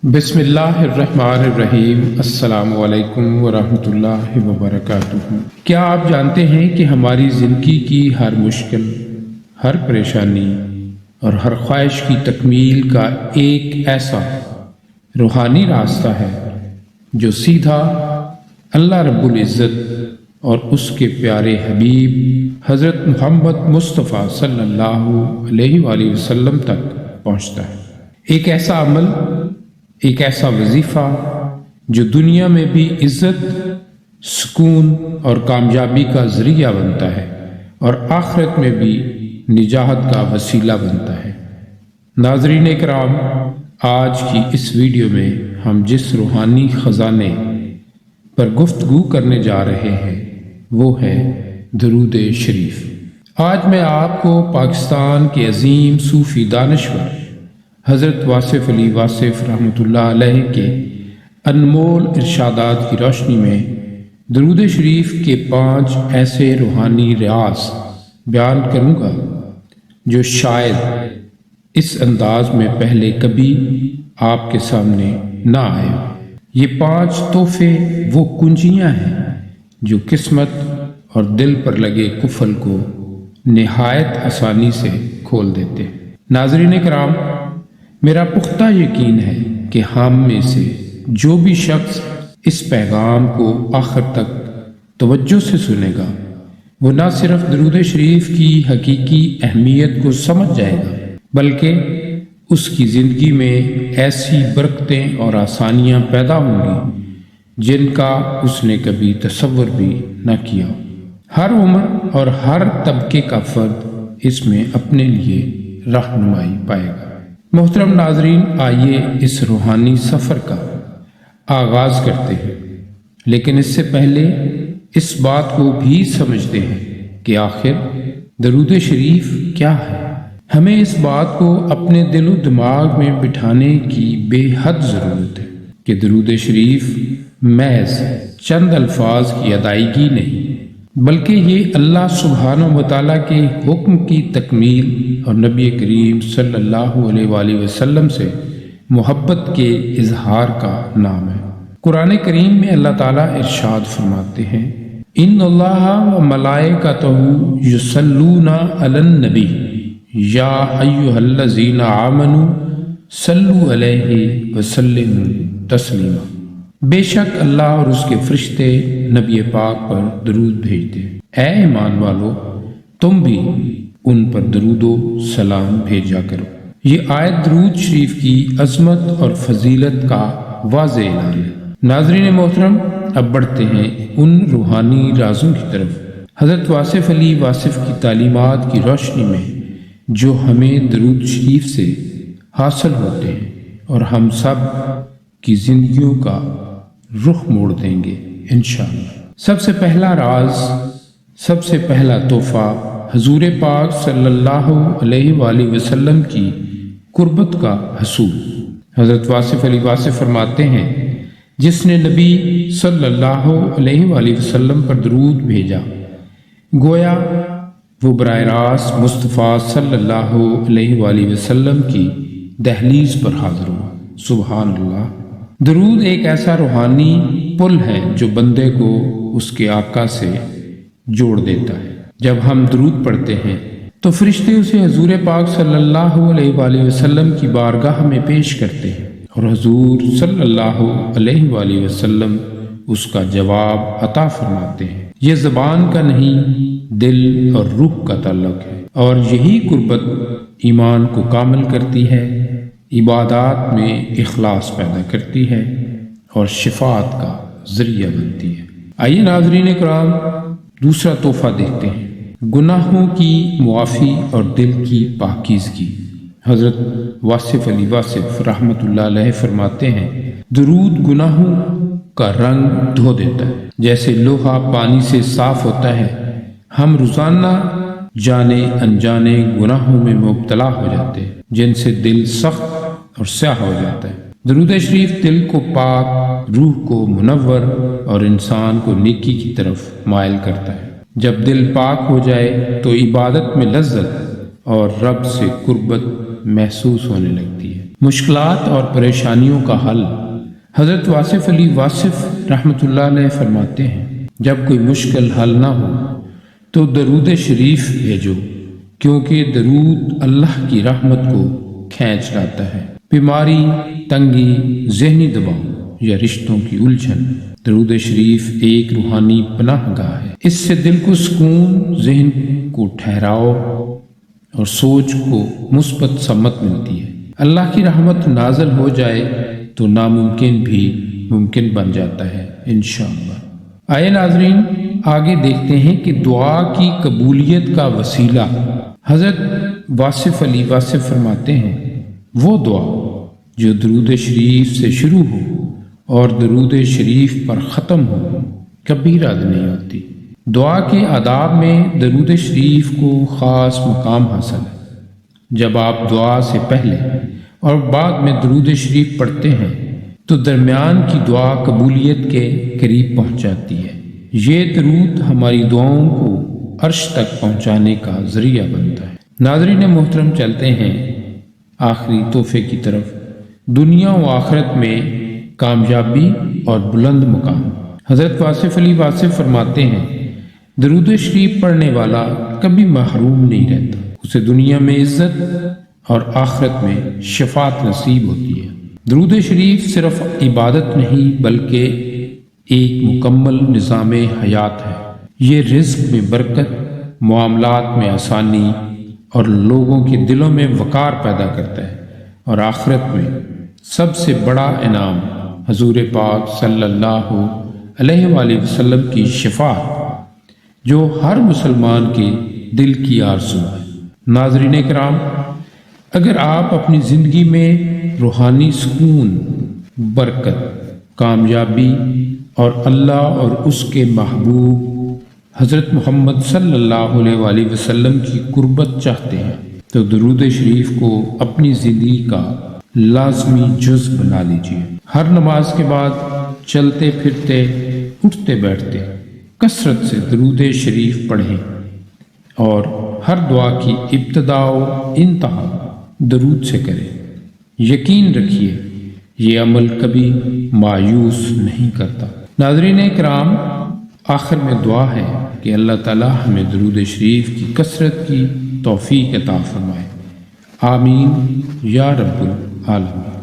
بسم اللہ الرحمن الرحیم۔ السلام علیکم ورحمۃ اللہ وبرکاتہ۔ کیا آپ جانتے ہیں کہ ہماری زندگی کی ہر مشکل، ہر پریشانی اور ہر خواہش کی تکمیل کا ایک ایسا روحانی راستہ ہے جو سیدھا اللہ رب العزت اور اس کے پیارے حبیب حضرت محمد مصطفیٰ صلی اللہ علیہ وآلہ وسلم تک پہنچتا ہے۔ ایک ایسا عمل، ایک ایسا وظیفہ جو دنیا میں بھی عزت، سکون اور کامیابی کا ذریعہ بنتا ہے اور آخرت میں بھی نجات کا وسیلہ بنتا ہے۔ ناظرین اکرام، آج کی اس ویڈیو میں ہم جس روحانی خزانے پر گفتگو کرنے جا رہے ہیں وہ ہے درود شریف۔ آج میں آپ کو پاکستان کے عظیم صوفی دانشور حضرت واصف علی واصف رحمۃ اللہ علیہ کے انمول ارشادات کی روشنی میں درود شریف کے 5 ایسے روحانی ریاض بیان کروں گا جو شاید اس انداز میں پہلے کبھی آپ کے سامنے نہ آئے۔ یہ 5 تحفے وہ کنجیاں ہیں جو قسمت اور دل پر لگے قفل کو نہایت آسانی سے کھول دیتے ہیں۔ ناظرین کرام، میرا پختہ یقین ہے کہ ہم میں سے جو بھی شخص اس پیغام کو آخر تک توجہ سے سنے گا وہ نہ صرف درود شریف کی حقیقی اہمیت کو سمجھ جائے گا بلکہ اس کی زندگی میں ایسی برکتیں اور آسانیاں پیدا ہوں گی جن کا اس نے کبھی تصور بھی نہ کیا۔ ہر عمر اور ہر طبقے کا فرد اس میں اپنے لیے رہنمائی پائے گا۔ محترم ناظرین، آئیے اس روحانی سفر کا آغاز کرتے ہیں، لیکن اس سے پہلے اس بات کو بھی سمجھتے ہیں کہ آخر درود شریف کیا ہے۔ ہمیں اس بات کو اپنے دل و دماغ میں بٹھانے کی بے حد ضرورت ہے کہ درود شریف محض چند الفاظ کی ادائیگی نہیں بلکہ یہ اللہ سبحانہ و تعالیٰ کے حکم کی تکمیل اور نبی کریم صلی اللہ علیہ وآلہ وسلم سے محبت کے اظہار کا نام ہے۔ قرآن کریم میں اللہ تعالیٰ ارشاد فرماتے ہیں، ان اللہ و ملائکتہ یصلون علی النبی یا ایھا الذین آمنوا صلوا علیہ وسلموا تسلیما۔ بے شک اللہ اور اس کے فرشتے نبی پاک پر درود بھیجتے ہیں، اے ایمان والو تم بھی ان پر درود و سلام بھیجا کرو۔ یہ آیت درود شریف کی عظمت اور فضیلت کا واضح اعلان ہے۔ ناظرین محترم، اب بڑھتے ہیں ان روحانی رازوں کی طرف حضرت واصف علی واصف کی تعلیمات کی روشنی میں جو ہمیں درود شریف سے حاصل ہوتے ہیں اور ہم سب کی زندگیوں کا رخ موڑ دیں گے انشاءاللہ۔ سب سے پہلا راز، سب سے پہلا تحفہ حضور پاک صلی اللہ علیہ وآلہ وسلم کی قربت کا حصول۔ حضرت واصف علی واصف فرماتے ہیں، جس نے نبی صلی اللہ علیہ وآلہ وسلم پر درود بھیجا گویا وہ براہ راست مصطفیٰ صلی اللہ علیہ وآلہ وسلم کی دہلیز پر حاضر ہوا۔ سبحان اللہ۔ درود ایک ایسا روحانی پل ہے جو بندے کو اس کے آقا سے جوڑ دیتا ہے۔ جب ہم درود پڑھتے ہیں تو فرشتے اسے حضور پاک صلی اللہ علیہ وآلہ وسلم کی بارگاہ میں پیش کرتے ہیں اور حضور صلی اللہ علیہ وآلہ وسلم اس کا جواب عطا فرماتے ہیں۔ یہ زبان کا نہیں، دل اور روح کا تعلق ہے، اور یہی قربت ایمان کو کامل کرتی ہے، عبادات میں اخلاص پیدا کرتی ہے اور شفاعت کا ذریعہ بنتی ہے۔ آئیے ناظرین اکرام، دوسرا تحفہ دیکھتے ہیں، گناہوں کی معافی اور دل کی پاکیزگی۔ حضرت واصف علی واصف رحمۃ اللہ علیہ فرماتے ہیں، درود گناہوں کا رنگ دھو دیتا ہے جیسے لوہا پانی سے صاف ہوتا ہے۔ ہم روزانہ جانے انجانے گناہوں میں مبتلا ہو جاتے ہیں جن سے دل سخت اور سیاہ ہو جاتا ہے۔ درود شریف دل کو پاک، روح کو منور اور انسان کو نیکی کی طرف مائل کرتا ہے۔ جب دل پاک ہو جائے تو عبادت میں لذت اور رب سے قربت محسوس ہونے لگتی ہے۔ مشکلات اور پریشانیوں کا حل۔ حضرت واصف علی واصف رحمۃ اللہ علیہ فرماتے ہیں، جب کوئی مشکل حل نہ ہو تو درود شریف بھیجو، کیونکہ درود اللہ کی رحمت کو کھینچ لاتا ہے۔ بیماری، تنگی، ذہنی دباؤ یا رشتوں کی الجھن، درود شریف ایک روحانی پناہ گاہ ہے۔ اس سے دل کو سکون، ذہن کو ٹھہراؤ اور سوچ کو مثبت سمت ملتی ہے۔ اللہ کی رحمت نازل ہو جائے تو ناممکن بھی ممکن بن جاتا ہے انشاءاللہ۔ آئے ناظرین، آگے دیکھتے ہیں کہ دعا کی قبولیت کا وسیلہ۔ حضرت واصف علی واصف فرماتے ہیں، وہ دعا جو درود شریف سے شروع ہو اور درود شریف پر ختم ہو کبھی رد نہیں ہوتی۔ دعا کے آداب میں درود شریف کو خاص مقام حاصل ہے۔ جب آپ دعا سے پہلے اور بعد میں درود شریف پڑھتے ہیں تو درمیان کی دعا قبولیت کے قریب پہنچ جاتی ہے۔ یہ درود ہماری دعاؤں کو عرش تک پہنچانے کا ذریعہ بنتا ہے۔ ناظرین محترم، چلتے ہیں آخری تحفے کی طرف۔ دنیا و آخرت میں کامیابی اور بلند مقام۔ حضرت واصف علی واصف فرماتے ہیں، درود شریف پڑھنے والا کبھی محروم نہیں رہتا، اسے دنیا میں عزت اور آخرت میں شفاعت نصیب ہوتی ہے۔ درود شریف صرف عبادت نہیں بلکہ ایک مکمل نظام حیات ہے۔ یہ رزق میں برکت، معاملات میں آسانی اور لوگوں کے دلوں میں وقار پیدا کرتا ہے، اور آخرت میں سب سے بڑا انعام حضور پاک صلی اللہ علیہ وآلہ وسلم کی شفاعت، جو ہر مسلمان کے دل کی آرزو ہے۔ ناظرین کرام، اگر آپ اپنی زندگی میں روحانی سکون، برکت، کامیابی اور اللہ اور اس کے محبوب حضرت محمد صلی اللہ علیہ وآلہ وسلم کی قربت چاہتے ہیں تو درود شریف کو اپنی زندگی کا لازمی جز بنا لیجیے۔ ہر نماز کے بعد چلتے پھرتے، اٹھتے بیٹھتے کثرت سے درود شریف پڑھیں اور ہر دعا کی ابتدا و انتہا درود سے کریں۔ یقین رکھیے یہ عمل کبھی مایوس نہیں کرتا۔ ناظرین کرام، آخر میں دعا ہے کہ اللہ تعالی ہمیں درود شریف کی کثرت کی توفیق عطا فرمائے۔ آمین یا رب العالمین۔